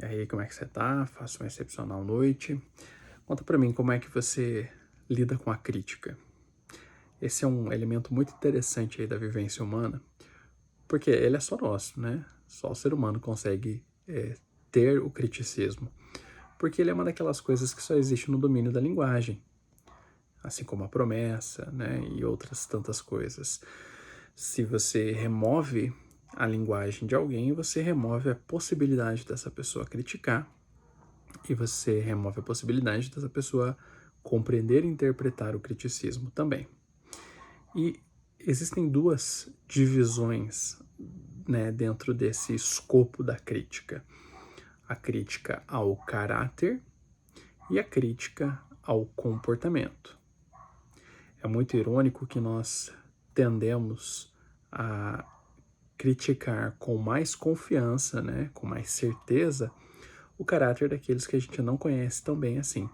E aí, como é que você tá? Faça uma excepcional noite. Conta pra mim como é que você lida com a crítica. Esse é um elemento muito interessante aí da vivência humana, porque ele é só nosso, né? Só o ser humano consegue ter o criticismo, porque ele é uma daquelas coisas que só existe no domínio da linguagem, assim como a promessa, né? E outras tantas coisas. Se você remove a linguagem de alguém, você remove a possibilidade dessa pessoa criticar e você remove a possibilidade dessa pessoa compreender e interpretar o criticismo também. E existem duas divisões, né, dentro desse escopo da crítica: a crítica ao caráter e a crítica ao comportamento. É muito irônico que nós tendemos a criticar com mais confiança, né, com mais certeza, o caráter daqueles que a gente não conhece tão bem assim.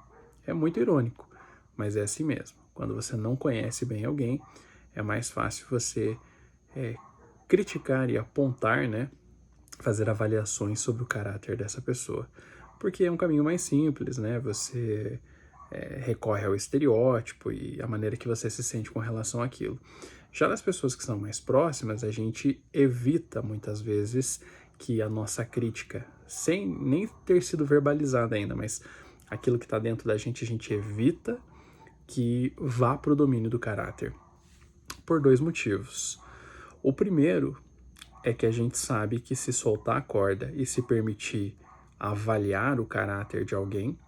É muito irônico, mas é assim mesmo. Quando você não conhece bem alguém, é mais fácil você é, criticar e apontar, né, fazer avaliações sobre o caráter dessa pessoa, porque é um caminho mais simples, né? Você recorre ao estereótipo e a maneira que você se sente com relação àquilo. Já nas pessoas que são mais próximas, a gente evita muitas vezes que a nossa crítica, sem nem ter sido verbalizada ainda, mas aquilo que está dentro da gente, a gente evita que vá para o domínio do caráter. Por dois motivos. O primeiro é que a gente sabe que se soltar a corda e se permitir avaliar o caráter de alguém,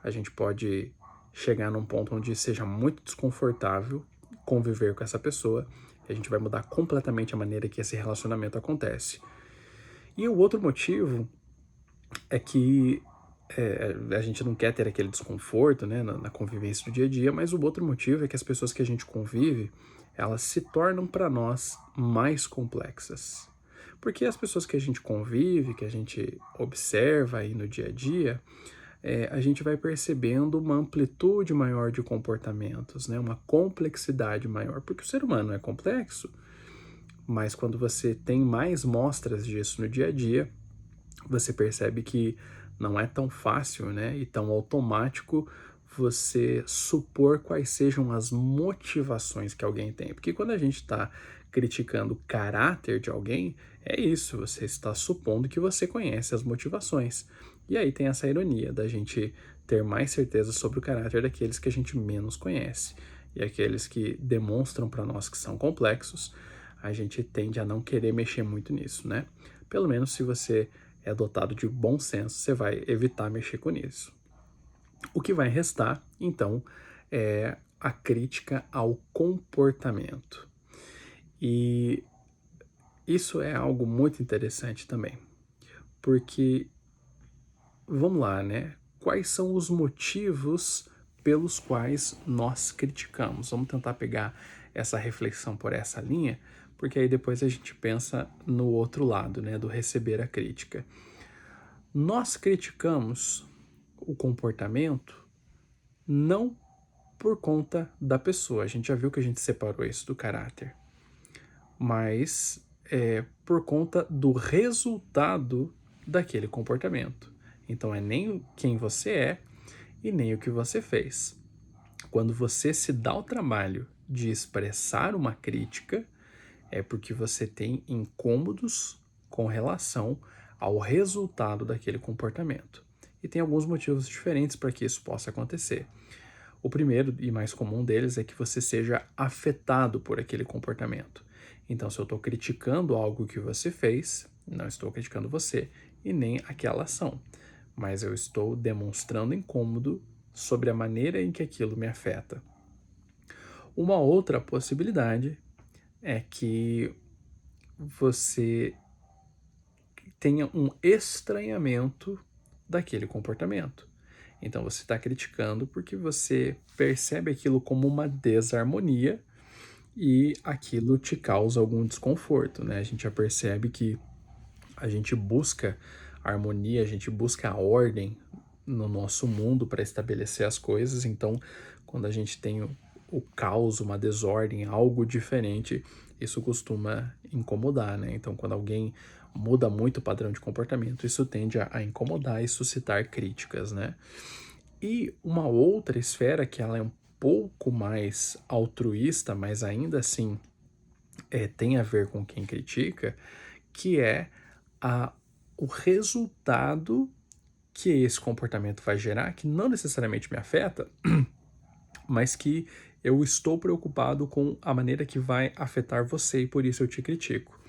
a gente pode chegar num ponto onde seja muito desconfortável conviver com essa pessoa e a gente vai mudar completamente a maneira que esse relacionamento acontece. E o outro motivo é que a gente não quer ter aquele desconforto, né, na convivência do dia a dia, mas o outro motivo é que as pessoas que a gente convive, elas se tornam para nós mais complexas. Porque as pessoas que a gente convive, que a gente observa aí no dia a dia, a gente vai percebendo uma amplitude maior de comportamentos, né? Uma complexidade maior, porque o ser humano é complexo, mas quando você tem mais mostras disso no dia a dia, você percebe que não é tão fácil, né, e tão automático você supor quais sejam as motivações que alguém tem. Porque quando a gente está criticando o caráter de alguém, é isso, você está supondo que você conhece as motivações. E aí tem essa ironia da gente ter mais certeza sobre o caráter daqueles que a gente menos conhece. E aqueles que demonstram para nós que são complexos, a gente tende a não querer mexer muito nisso, né? Pelo menos se você é dotado de bom senso, você vai evitar mexer com isso. O que vai restar, então, é a crítica ao comportamento. E isso é algo muito interessante também, porque, vamos lá, né? Quais são os motivos pelos quais nós criticamos? Vamos tentar pegar essa reflexão por essa linha, porque aí depois a gente pensa no outro lado, né, do receber a crítica. Nós criticamos o comportamento não por conta da pessoa, a gente já viu que a gente separou isso do caráter, mas por conta do resultado daquele comportamento. Então é nem quem você é e nem o que você fez. Quando você se dá o trabalho de expressar uma crítica, é porque você tem incômodos com relação ao resultado daquele comportamento. E tem alguns motivos diferentes para que isso possa acontecer. O primeiro e mais comum deles é que você seja afetado por aquele comportamento. Então, se eu estou criticando algo que você fez, não estou criticando você e nem aquela ação, mas eu estou demonstrando incômodo sobre a maneira em que aquilo me afeta. Uma outra possibilidade é que você tenha um estranhamento daquele comportamento. Então você está criticando porque você percebe aquilo como uma desarmonia e aquilo te causa algum desconforto, né? A gente já percebe que a gente busca a harmonia, a gente busca a ordem no nosso mundo para estabelecer as coisas, então quando a gente tem o caos, uma desordem, algo diferente, isso costuma incomodar, né? Então quando alguém muda muito o padrão de comportamento, isso tende a incomodar e suscitar críticas, né? E uma outra esfera que ela é um pouco mais altruísta, mas ainda assim tem a ver com quem critica, que é a, o resultado que esse comportamento vai gerar, que não necessariamente me afeta, mas que eu estou preocupado com a maneira que vai afetar você e por isso eu te critico.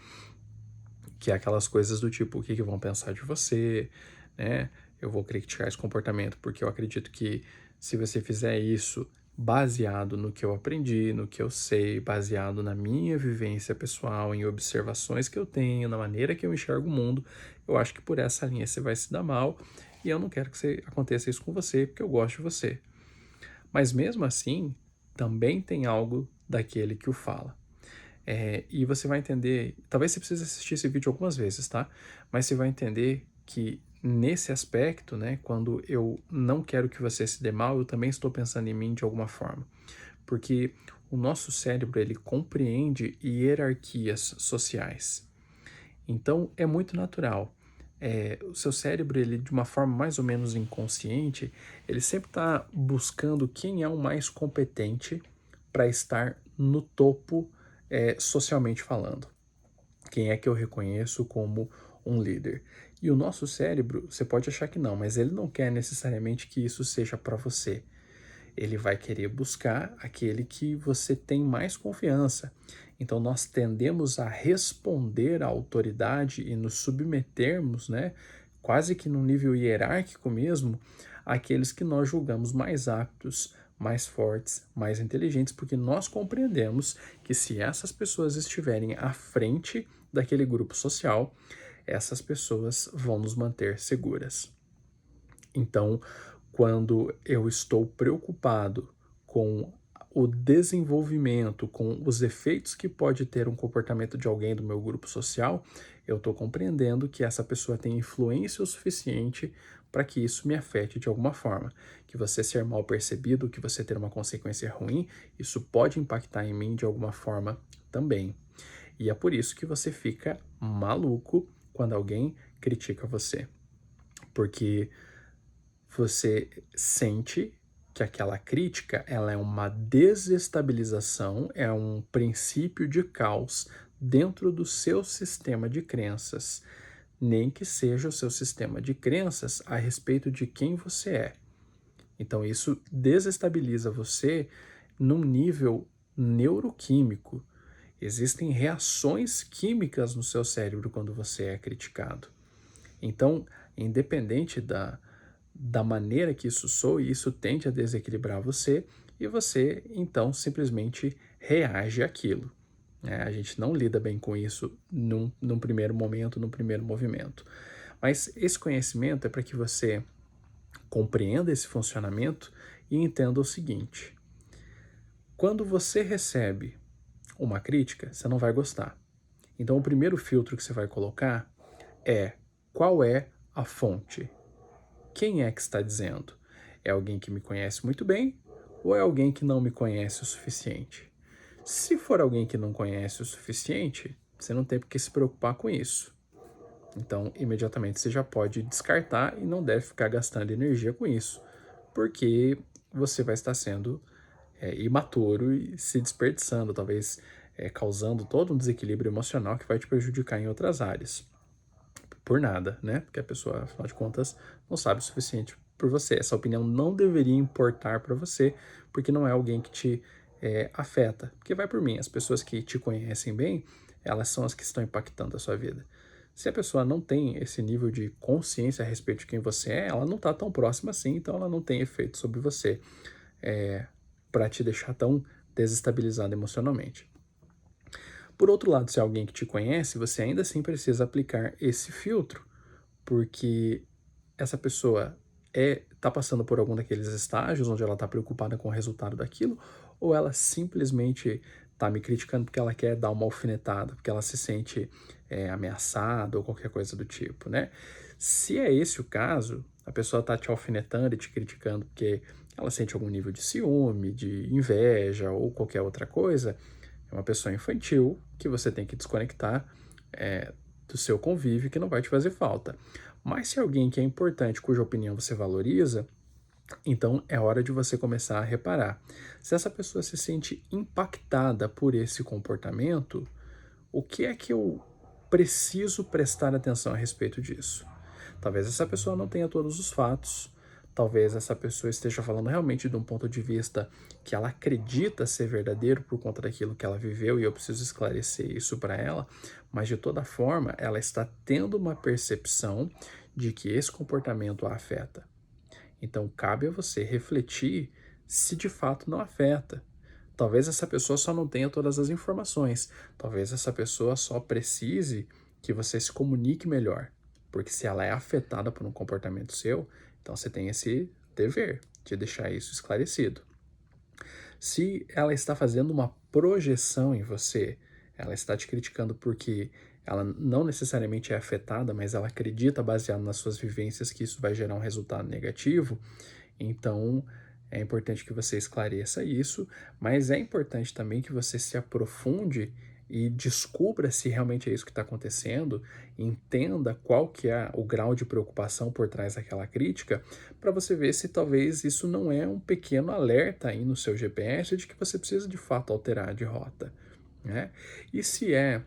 Que é aquelas coisas do tipo, o que vão pensar de você, né? Eu vou criticar esse comportamento porque eu acredito que se você fizer isso baseado no que eu aprendi, no que eu sei, baseado na minha vivência pessoal, em observações que eu tenho, na maneira que eu enxergo o mundo, eu acho que por essa linha você vai se dar mal e eu não quero que aconteça isso com você porque eu gosto de você. Mas mesmo assim, também tem algo daquele que o fala. E você vai entender, talvez você precise assistir esse vídeo algumas vezes, tá? Mas você vai entender que nesse aspecto, né, quando eu não quero que você se dê mal, eu também estou pensando em mim de alguma forma. Porque o nosso cérebro, ele compreende hierarquias sociais. Então, é muito natural. O seu cérebro, ele de uma forma mais ou menos inconsciente, ele sempre está buscando quem é o mais competente para estar no topo, socialmente falando. Quem é que eu reconheço como um líder? E o nosso cérebro, você pode achar que não, mas ele não quer necessariamente que isso seja para você. Ele vai querer buscar aquele que você tem mais confiança. Então nós tendemos a responder à autoridade e nos submetermos, né, quase que num nível hierárquico mesmo, àqueles que nós julgamos mais aptos, mais fortes, mais inteligentes, porque nós compreendemos que se essas pessoas estiverem à frente daquele grupo social, essas pessoas vão nos manter seguras. Então, quando eu estou preocupado com o desenvolvimento, com os efeitos que pode ter um comportamento de alguém do meu grupo social, eu estou compreendendo que essa pessoa tem influência o suficiente para que isso me afete de alguma forma. Que você ser mal percebido, que você ter uma consequência ruim, isso pode impactar em mim de alguma forma também. E é por isso que você fica maluco quando alguém critica você. Porque você sente que aquela crítica ela é uma desestabilização, é um princípio de caos dentro do seu sistema de crenças, nem que seja o seu sistema de crenças a respeito de quem você é. Então isso desestabiliza você num nível neuroquímico. Existem reações químicas no seu cérebro quando você é criticado. Então, independente da maneira que isso soe, isso tende a desequilibrar você e você, então, simplesmente reage àquilo. A gente não lida bem com isso num primeiro momento, num primeiro movimento. Mas esse conhecimento é para que você compreenda esse funcionamento e entenda o seguinte: quando você recebe uma crítica, você não vai gostar. Então, o primeiro filtro que você vai colocar é qual é a fonte. Quem é que está dizendo? É alguém que me conhece muito bem ou é alguém que não me conhece o suficiente? Se for alguém que não conhece o suficiente, você não tem por que se preocupar com isso. Então, imediatamente você já pode descartar e não deve ficar gastando energia com isso, porque você vai estar sendo imaturo e se desperdiçando, talvez causando todo um desequilíbrio emocional que vai te prejudicar em outras áreas. Por nada, né? Porque a pessoa, afinal de contas, não sabe o suficiente por você. Essa opinião não deveria importar para você, porque não é alguém que te afeta. Porque vai por mim, as pessoas que te conhecem bem, elas são as que estão impactando a sua vida. Se a pessoa não tem esse nível de consciência a respeito de quem você é, ela não está tão próxima assim, então ela não tem efeito sobre você para te deixar tão desestabilizado emocionalmente. Por outro lado, se é alguém que te conhece, você ainda assim precisa aplicar esse filtro, porque essa pessoa está passando por algum daqueles estágios onde ela está preocupada com o resultado daquilo, ou ela simplesmente está me criticando porque ela quer dar uma alfinetada, porque ela se sente ameaçada ou qualquer coisa do tipo, né? Se é esse o caso, a pessoa está te alfinetando e te criticando porque ela sente algum nível de ciúme, de inveja ou qualquer outra coisa, é uma pessoa infantil que você tem que desconectar do seu convívio que não vai te fazer falta. Mas se é alguém que é importante, cuja opinião você valoriza, então é hora de você começar a reparar. Se essa pessoa se sente impactada por esse comportamento, o que é que eu preciso prestar atenção a respeito disso? Talvez essa pessoa não tenha todos os fatos, talvez essa pessoa esteja falando realmente de um ponto de vista que ela acredita ser verdadeiro por conta daquilo que ela viveu e eu preciso esclarecer isso para ela, mas de toda forma ela está tendo uma percepção de que esse comportamento a afeta. Então cabe a você refletir se de fato não afeta. Talvez essa pessoa só não tenha todas as informações. Talvez essa pessoa só precise que você se comunique melhor. Porque se ela é afetada por um comportamento seu, então você tem esse dever de deixar isso esclarecido. Se ela está fazendo uma projeção em você, ela está te criticando porque ela não necessariamente é afetada, mas ela acredita, baseado nas suas vivências, que isso vai gerar um resultado negativo, então é importante que você esclareça isso, mas é importante também que você se aprofunde e descubra se realmente é isso que está acontecendo, entenda qual que é o grau de preocupação por trás daquela crítica, para você ver se talvez isso não é um pequeno alerta aí no seu GPS de que você precisa de fato alterar de rota, né? E se é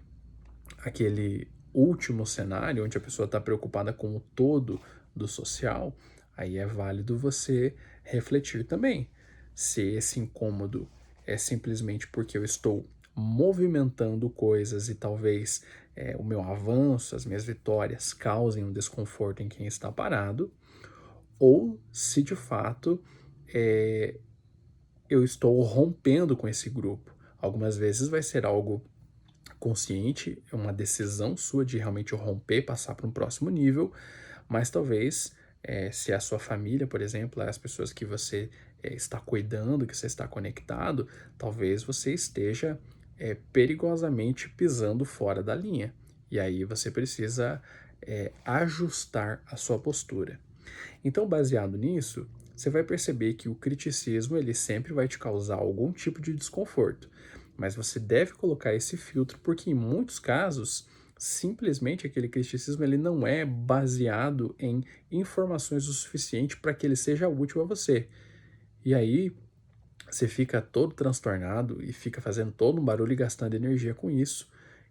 aquele último cenário onde a pessoa está preocupada com o todo do social, aí é válido você refletir também se esse incômodo é simplesmente porque eu estou movimentando coisas e talvez o meu avanço, as minhas vitórias causem um desconforto em quem está parado, ou se de fato é, eu estou rompendo com esse grupo. Algumas vezes vai ser algo consciente, é uma decisão sua de realmente romper, passar para um próximo nível, mas talvez, se é a sua família, por exemplo, as pessoas que você está cuidando, que você está conectado, talvez você esteja perigosamente pisando fora da linha. E aí você precisa ajustar a sua postura. Então, baseado nisso, você vai perceber que o criticismo ele sempre vai te causar algum tipo de desconforto, mas você deve colocar esse filtro porque em muitos casos simplesmente aquele criticismo ele não é baseado em informações o suficiente para que ele seja útil a você. E aí você fica todo transtornado e fica fazendo todo um barulho e gastando energia com isso,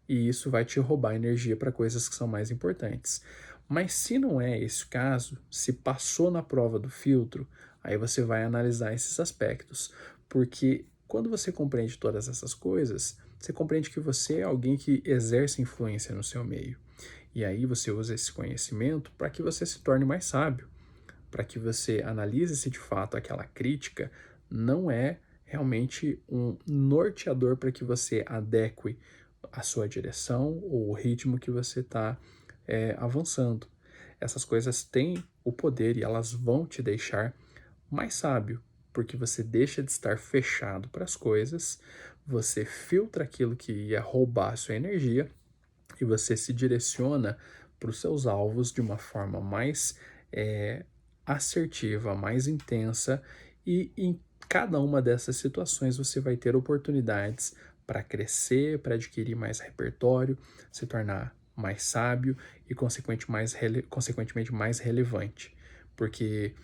e isso vai te roubar energia para coisas que são mais importantes. Mas se não é esse o caso, se passou na prova do filtro, aí você vai analisar esses aspectos, porque quando você compreende todas essas coisas, você compreende que você é alguém que exerce influência no seu meio. E aí você usa esse conhecimento para que você se torne mais sábio, para que você analise se de fato aquela crítica não é realmente um norteador para que você adeque a sua direção ou o ritmo que você está avançando. Essas coisas têm o poder e elas vão te deixar mais sábio, porque você deixa de estar fechado para as coisas, você filtra aquilo que ia roubar a sua energia e você se direciona para os seus alvos de uma forma mais assertiva, mais intensa, e em cada uma dessas situações você vai ter oportunidades para crescer, para adquirir mais repertório, se tornar mais sábio e, consequentemente, mais relevante. Porque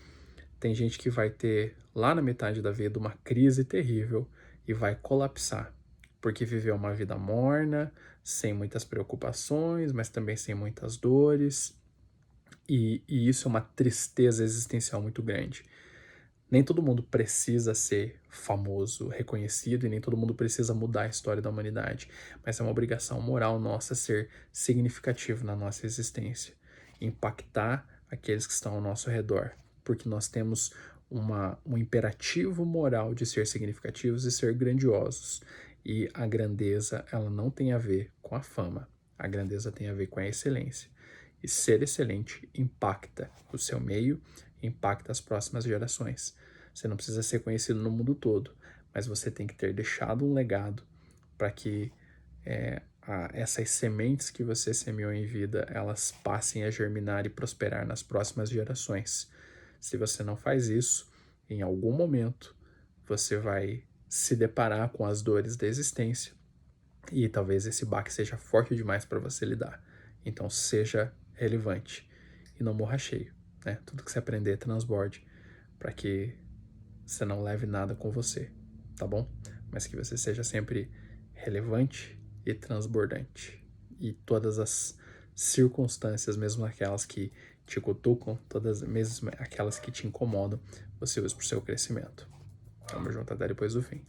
tem gente que vai ter, lá na metade da vida, uma crise terrível e vai colapsar, porque viveu uma vida morna, sem muitas preocupações, mas também sem muitas dores, e isso é uma tristeza existencial muito grande. Nem todo mundo precisa ser famoso, reconhecido, e nem todo mundo precisa mudar a história da humanidade, mas é uma obrigação moral nossa ser significativo na nossa existência, impactar aqueles que estão ao nosso redor, porque nós temos um imperativo moral de ser significativos e ser grandiosos. E a grandeza, ela não tem a ver com a fama, a grandeza tem a ver com a excelência. E ser excelente impacta o seu meio, impacta as próximas gerações. Você não precisa ser conhecido no mundo todo, mas você tem que ter deixado um legado para que essas sementes que você semeou em vida, elas passem a germinar e prosperar nas próximas gerações. Se você não faz isso, em algum momento você vai se deparar com as dores da existência e talvez esse baque seja forte demais para você lidar. Então seja relevante e não morra cheio, né? Tudo que você aprender, transborde, para que você não leve nada com você, tá bom? Mas que você seja sempre relevante e transbordante. E todas as circunstâncias, mesmo aquelas que te cutucam, todas, mesmo aquelas que te incomodam, você usa para o seu crescimento. Tamo junto até depois do fim.